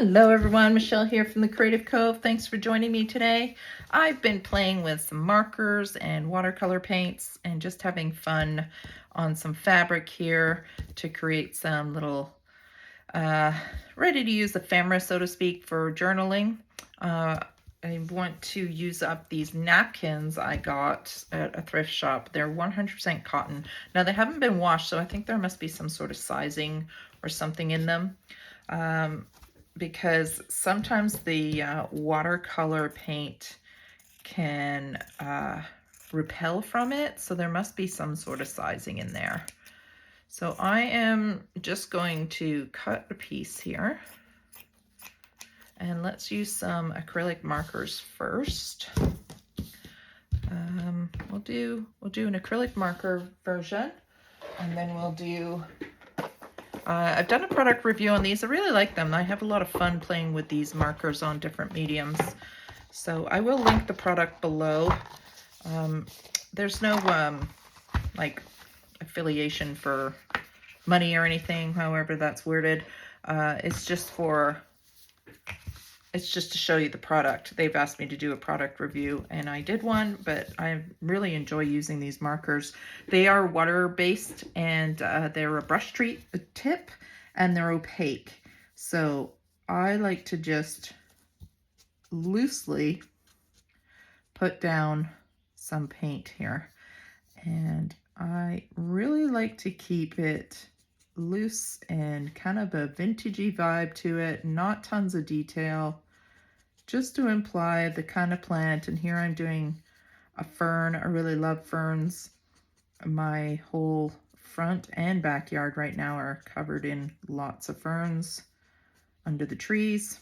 Hello everyone, Michelle here from the Creative Cove. Thanks for joining me today. I've been playing with some markers and watercolor paints and just having fun on some fabric here to create some little ready to use ephemera, so to speak, for journaling. I want to use up these napkins I got at a thrift shop. They're 100% cotton. Now they haven't been washed, so I think there must be some sort of sizing or something in them. Because sometimes the watercolor paint can repel from it, so there must be some sort of sizing in there. So I am just going to cut a piece here, and let's use some acrylic markers first. We'll do an acrylic marker version, and then we'll do I've done a product review on these. I really like them. I have a lot of fun playing with these markers on different mediums. So I will link the product below. There's no like affiliation for money or anything, however that's worded. It's just to show you the product. They've asked me to do a product review, and I did one, but I really enjoy using these markers. They are water-based, and they're a brush tip, and they're opaque. So I like to just loosely put down some paint here. And I really like to keep it loose and kind of a vintagey vibe to it, not tons of detail, just to imply the kind of plant. And here I'm doing a fern. I really love ferns. My whole front and backyard right now are covered in lots of ferns under the trees,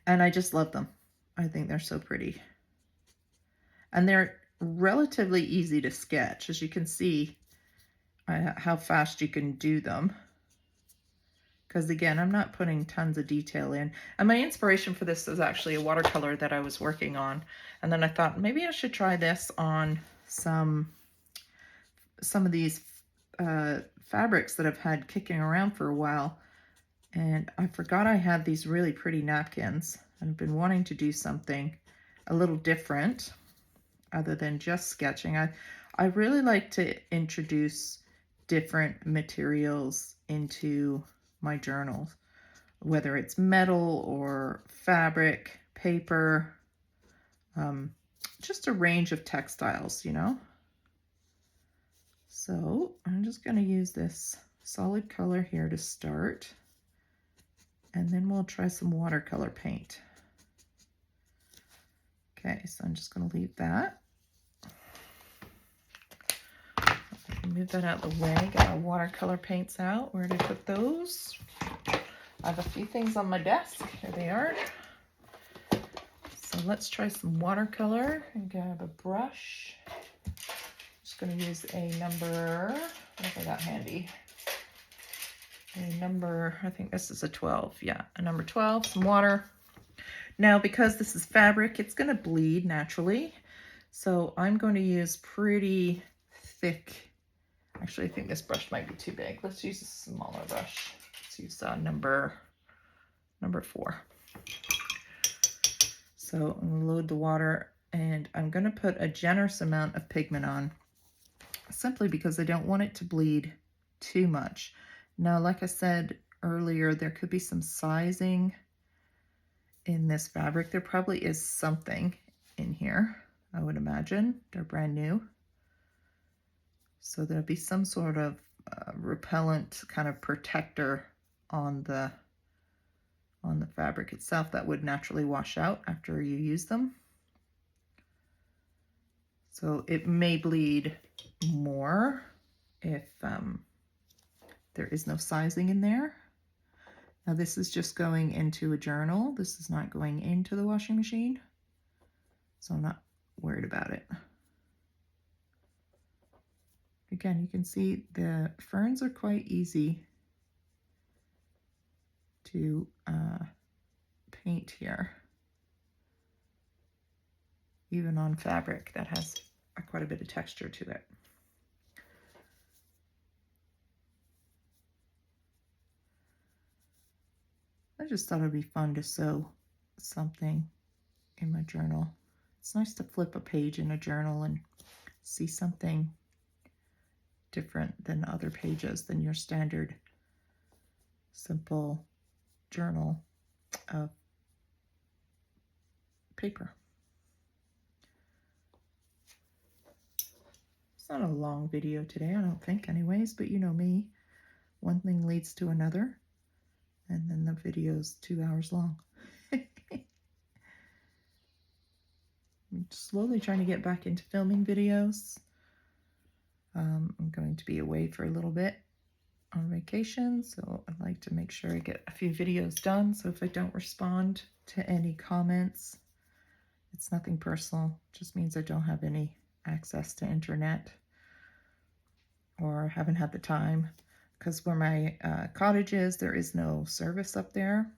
and I just love them. I think they're so pretty, and they're relatively easy to sketch. As you can see how fast you can do them, because again, I'm not putting tons of detail in. And my inspiration for this is actually a watercolor that I was working on, and then I thought maybe I should try this on some of these fabrics that I've had kicking around for a while. And I forgot I had these really pretty napkins, and I've been wanting to do something a little different other than just sketching. I really like to introduce different materials into my journals, whether it's metal or fabric, paper, just a range of textiles, you know. So I'm just going to use this solid color here to start, and then we'll try some watercolor paint. Okay, so I'm just going to leave that. Move that out of the way, get our watercolor paints out. Where did I put those? I have a few things on my desk. Here they are. So let's try some watercolor and grab a brush. Just going to use a number, what have I got handy? A number, I think this is a 12. Yeah, a number 12, some water. Now, because this is fabric, it's going to bleed naturally. So I'm going to use pretty thick. Actually, I think this brush might be too big. Let's use a smaller brush. Let's use number 4. So I'm going to load the water, and I'm going to put a generous amount of pigment on, simply because I don't want it to bleed too much. Now, like I said earlier, there could be some sizing in this fabric. There probably is something in here, I would imagine. They're brand new. So there'll be some sort of repellent kind of protector on the fabric itself that would naturally wash out after you use them. So it may bleed more if there is no sizing in there. Now this is just going into a journal. This is not going into the washing machine, so I'm not worried about it. Again, you can see the ferns are quite easy to paint here, even on fabric that has quite a bit of texture to it. I just thought it'd be fun to sew something in my journal. It's nice to flip a page in a journal and see something different than other pages than your standard simple journal of paper. It's not a long video today, I don't think anyways, but you know me, one thing leads to another, and then the video's 2 hours long. I'm slowly trying to get back into filming videos. I'm going to be away for a little bit on vacation, so I'd like to make sure I get a few videos done. So if I don't respond to any comments, it's nothing personal, it just means I don't have any access to internet or haven't had the time, because where my cottage is, there is no service up there,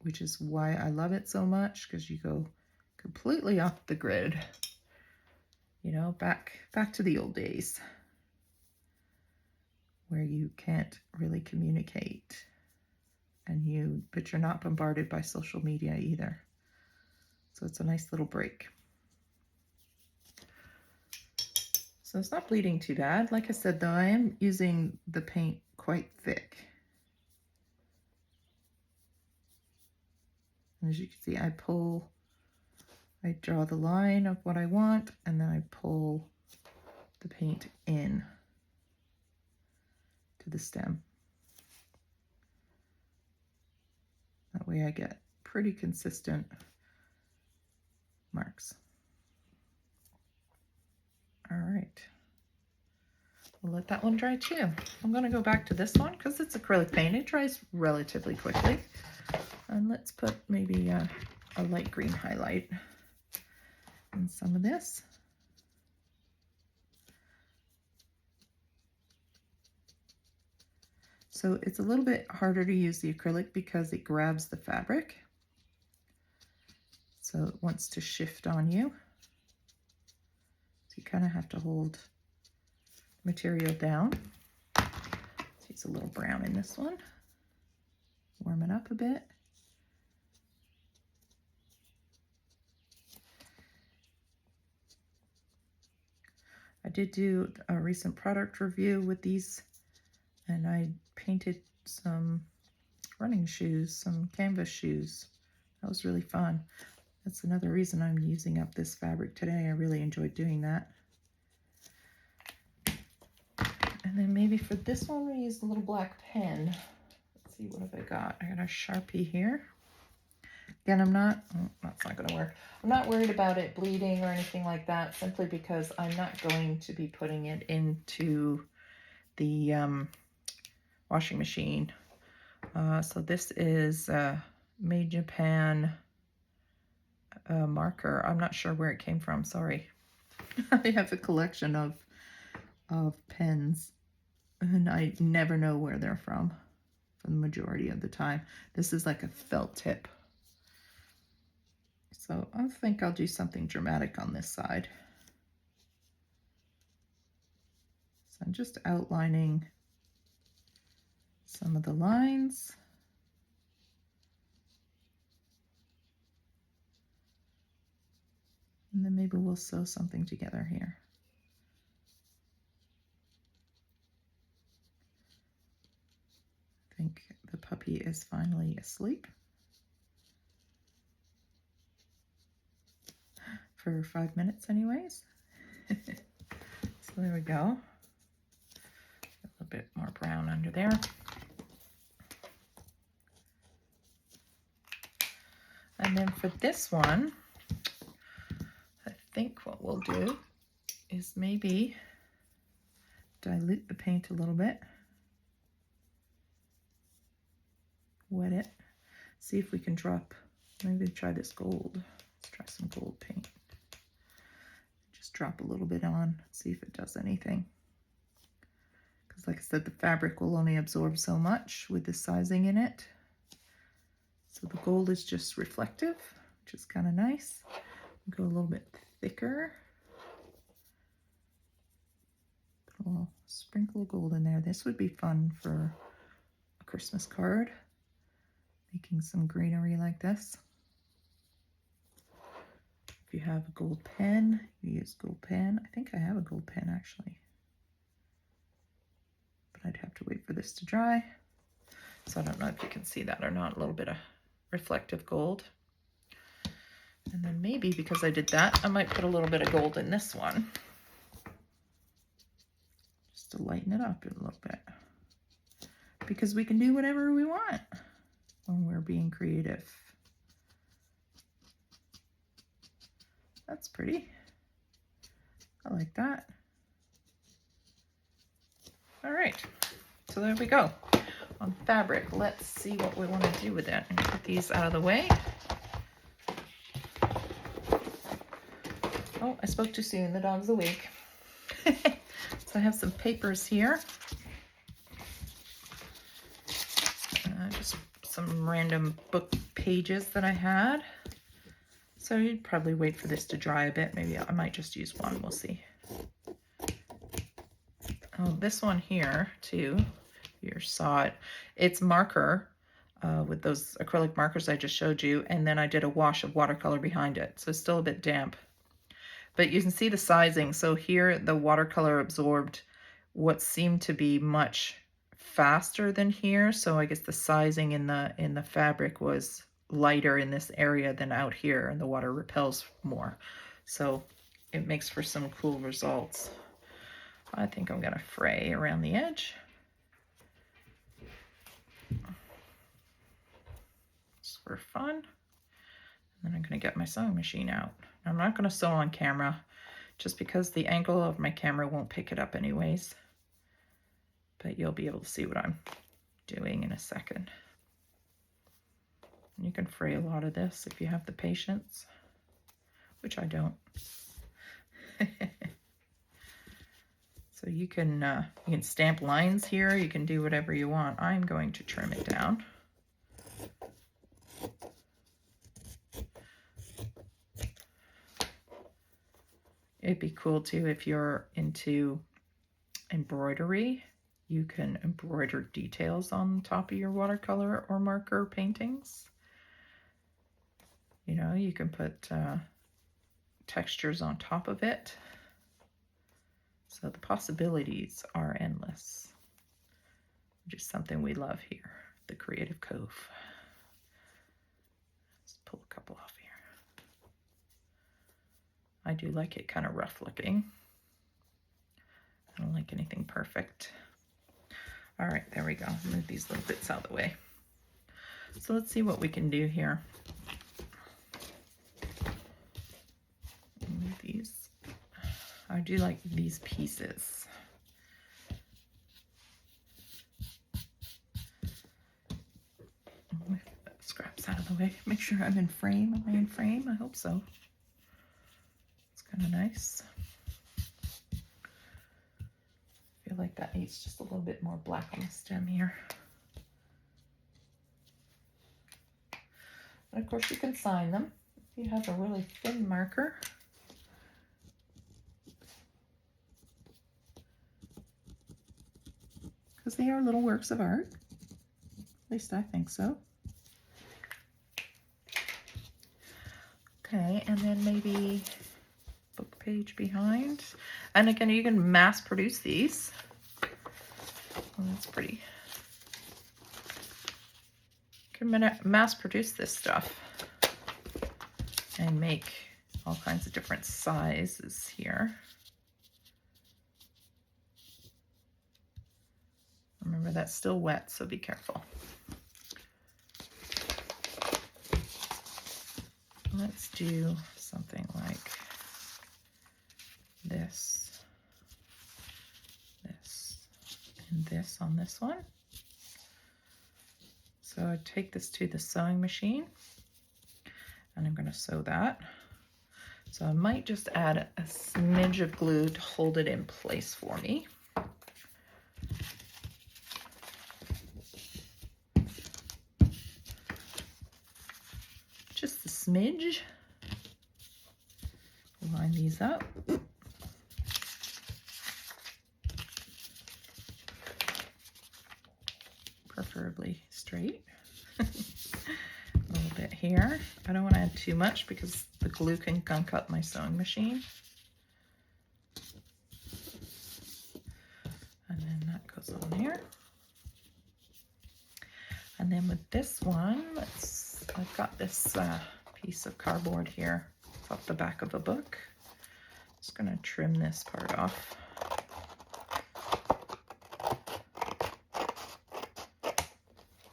which is why I love it so much, because you go completely off the grid, you know, back to the old days where you can't really communicate, but you're not bombarded by social media either. So it's a nice little break. So it's not bleeding too bad. Like I said, though, I am using the paint quite thick. And as you can see, I draw the line of what I want, and then I pull the paint in to the stem. That way I get pretty consistent marks. All right, we'll let that one dry too. I'm going to go back to this one because it's acrylic paint. It dries relatively quickly. And let's put maybe a light green highlight in some of this. So it's a little bit harder to use the acrylic because it grabs the fabric. So it wants to shift on you. So you kind of have to hold material down. It's a little brown in this one. Warm it up a bit. I did do a recent product review with these, and I painted some running shoes, some canvas shoes. That was really fun. That's another reason I'm using up this fabric today. I really enjoyed doing that. And then maybe for this one, we use a little black pen. Let's see, what have I got? I got a Sharpie here. Again, that's not gonna work. I'm not worried about it bleeding or anything like that, simply because I'm not going to be putting it into the washing machine. So this is Made Japan marker. I'm not sure where it came from, sorry. I have a collection of pens, and I never know where they're from for the majority of the time. This is like a felt tip. So I think I'll do something dramatic on this side. So I'm just outlining some of the lines. And then maybe we'll sew something together here. I think the puppy is finally asleep. For 5 minutes anyways. So there we go. A little bit more brown under there. And then for this one, I think what we'll do is maybe dilute the paint a little bit. Wet it. See if we can drop, maybe try this gold. Let's try some gold paint. Just drop a little bit on, see if it does anything. Because like I said, the fabric will only absorb so much with the sizing in it. So the gold is just reflective, which is kind of nice. Go a little bit thicker. Put a little sprinkle of gold in there. This would be fun for a Christmas card. making some greenery like this. If you have a gold pen, you use gold pen. I think I have a gold pen actually, but I'd have to wait for this to dry. So I don't know if you can see that or not, a little bit of reflective gold. And then maybe because I did that, I might put a little bit of gold in this one, just to lighten it up a little bit. Because we can do whatever we want when we're being creative. That's pretty. I like that. All right, so there we go. On fabric, let's see what we want to do with it. And put these out of the way. Oh, I spoke too soon. The dog's awake. So I have some papers here. Just some random book pages that I had. So you'd probably wait for this to dry a bit. Maybe I might just use one. We'll see. Oh, this one here too. You saw it. It's marker with those acrylic markers I just showed you, and then I did a wash of watercolor behind it, so it's still a bit damp. But you can see the sizing. So here the watercolor absorbed what seemed to be much faster than here. So I guess the sizing in the fabric was lighter in this area than out here, and the water repels more. So it makes for some cool results. I think I'm gonna fray around the edge. Just for fun. And then I'm gonna get my sewing machine out. I'm not gonna sew on camera just because the angle of my camera won't pick it up anyways. But you'll be able to see what I'm doing in a second. And you can fray a lot of this if you have the patience, which I don't. So you can stamp lines here. You can do whatever you want. I'm going to trim it down. It'd be cool too if you're into embroidery. You can embroider details on top of your watercolor or marker paintings. You know, you can put textures on top of it. So the possibilities are endless, which is something we love here, the Creative Cove. Let's pull a couple off here. I do like it kind of rough looking. I don't like anything perfect. All right, there we go. Move these little bits out of the way. So let's see what we can do here. Move these. I do like these pieces. Move the scraps out of the way. Make sure I'm in frame. Am I in frame? I hope so. It's kind of nice. I feel like that needs just a little bit more black on the stem here. And of course you can sign them if you have a really thin marker. Because they are little works of art. At least I think so. Okay, and then maybe book page behind. And again, you can mass produce these. Oh, that's pretty. You can mass produce this stuff and make all kinds of different sizes here. Remember, that's still wet, so be careful. Let's do something like this, this, and this on this one. So I take this to the sewing machine, and I'm going to sew that. So I might just add a smidge of glue to hold it in place for me. Just a smidge. Line these up. Preferably straight. here. I don't want to add too much because the glue can gunk up my sewing machine. And then that goes on there. And then with this one, I've got this piece of cardboard here. It's off the back of a book. Just gonna trim this part off.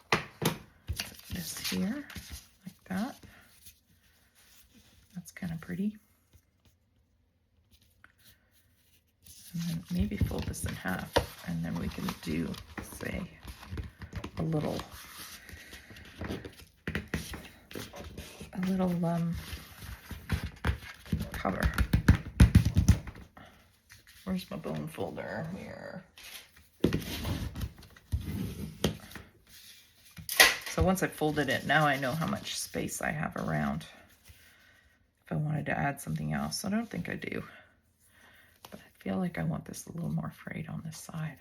Put this here, like that. That's kind of pretty. And then maybe fold this in half, and then we can do, say, a little cover. Where's my bone folder? Here. So once I folded it, now I know how much space I have around if I wanted to add something else. I don't think I do, but I feel like I want this a little more frayed on this side.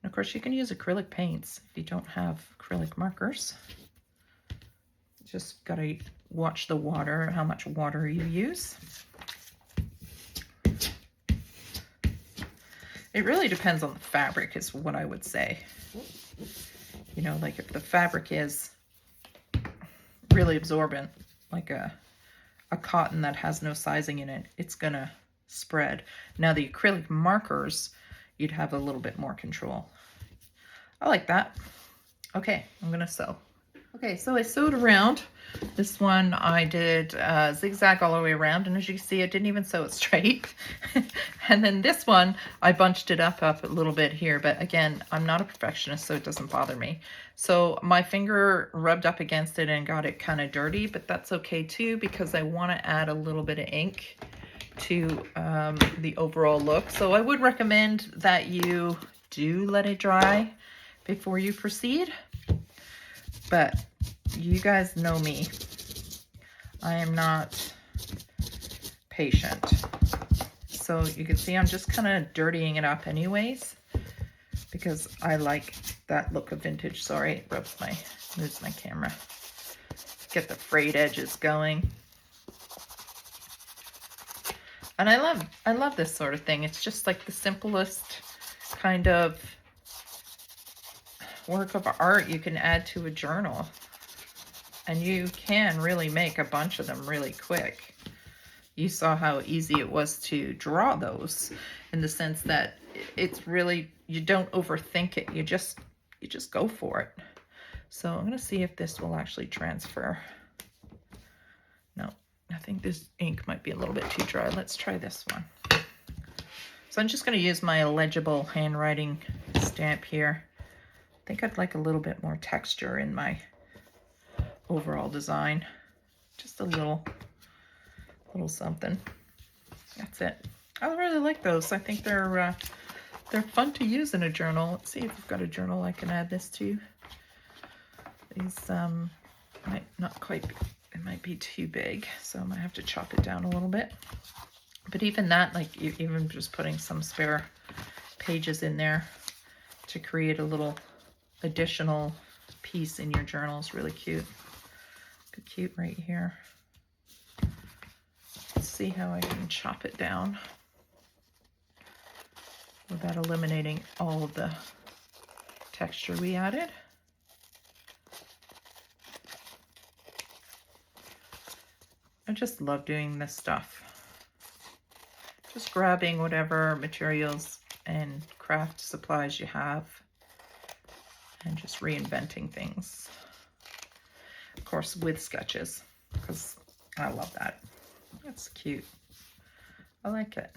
And of course, you can use acrylic paints if you don't have acrylic markers. Just gotta watch the water, how much water you use. It really depends on the fabric is what I would say. You know, like if the fabric is really absorbent, like a cotton that has no sizing in it, it's gonna spread. Now the acrylic markers, you'd have a little bit more control. I like that. Okay, I'm gonna sew. Okay, so I sewed around. This one I did zigzag all the way around, and as you can see, I didn't even sew it straight. And then this one, I bunched it up a little bit here, but again, I'm not a perfectionist, so it doesn't bother me. So my finger rubbed up against it and got it kind of dirty, but that's okay too, because I want to add a little bit of ink to the overall look. So I would recommend that you do let it dry before you proceed. But you guys know me. I am not patient. So you can see I'm just kind of dirtying it up anyways, because I like that look of vintage. Sorry, it moves my camera. Get the frayed edges going. And I love this sort of thing. It's just like the simplest kind of work of art you can add to a journal, and you can really make a bunch of them really quick. You saw how easy it was to draw those, in the sense that it's really, you don't overthink it, you just go for it. So I'm gonna see if this will actually transfer. No, I think this ink might be a little bit too dry. Let's try this one. So I'm just gonna use my illegible handwriting stamp here. I think I'd like a little bit more texture in my overall design. Just a little something. That's it. I really like those. I think they're fun to use in a journal. Let's see if I've got a journal I can add this to. These might not quite be, it might be too big, so I might have to chop it down a little bit. But even that, like even just putting some spare pages in there to create a little additional piece in your journal is really cute. Be cute right here. Let's see how I can chop it down without eliminating all of the texture we added. I just love doing this stuff. Just grabbing whatever materials and craft supplies you have and just reinventing things. Of course, with sketches, because I love that. That's cute. I like it.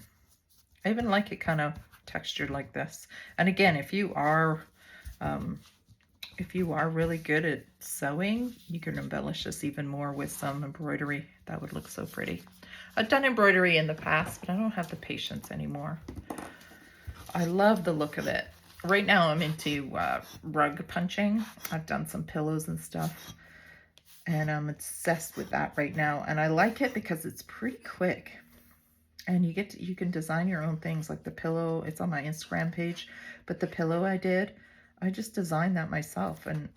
I even like it kind of textured like this. And again, if you are really good at sewing, you can embellish this even more with some embroidery. That would look so pretty. I've done embroidery in the past, but I don't have the patience anymore. I love the look of it. Right now I'm into rug punching. I've done some pillows and stuff, and I'm obsessed with that right now. And I like it because it's pretty quick. And you can design your own things, like the pillow. It's on my Instagram page, but the pillow I just designed that myself, and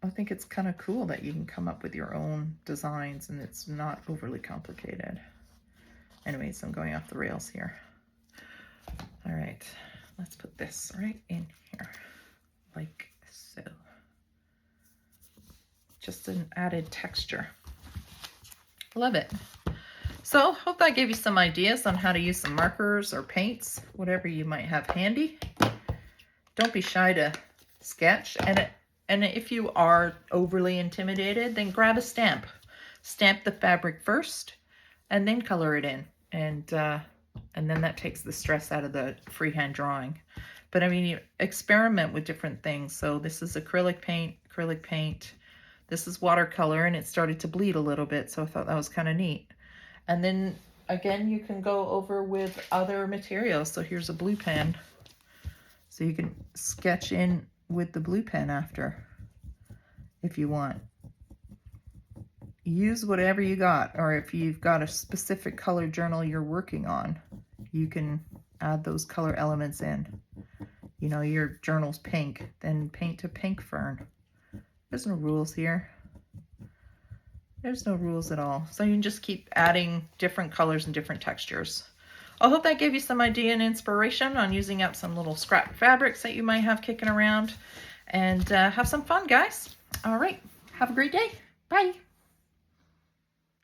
I think it's kind of cool that you can come up with your own designs and it's not overly complicated. Anyways, I'm going off the rails here. All right, let's put this right in here, like so. Just an added texture. Love it. So, hope that gave you some ideas on how to use some markers or paints, whatever you might have handy. Don't be shy to sketch. And if you are overly intimidated, then grab a stamp. Stamp the fabric first, and then color it in. And then that takes the stress out of the freehand drawing. But I mean, you experiment with different things. So this is acrylic paint. This is watercolor, and it started to bleed a little bit, so I thought that was kind of neat. And then again, you can go over with other materials. So here's a blue pen. So you can sketch in with the blue pen after, if you want. Use whatever you got, or if you've got a specific color journal you're working on, you can add those color elements in. You know, your journal's pink, then paint a pink fern. There's no rules here. There's no rules at all. So you can just keep adding different colors and different textures. I hope that gave you some idea and inspiration on using up some little scrap fabrics that you might have kicking around. And have some fun, guys. All right. Have a great day. Bye.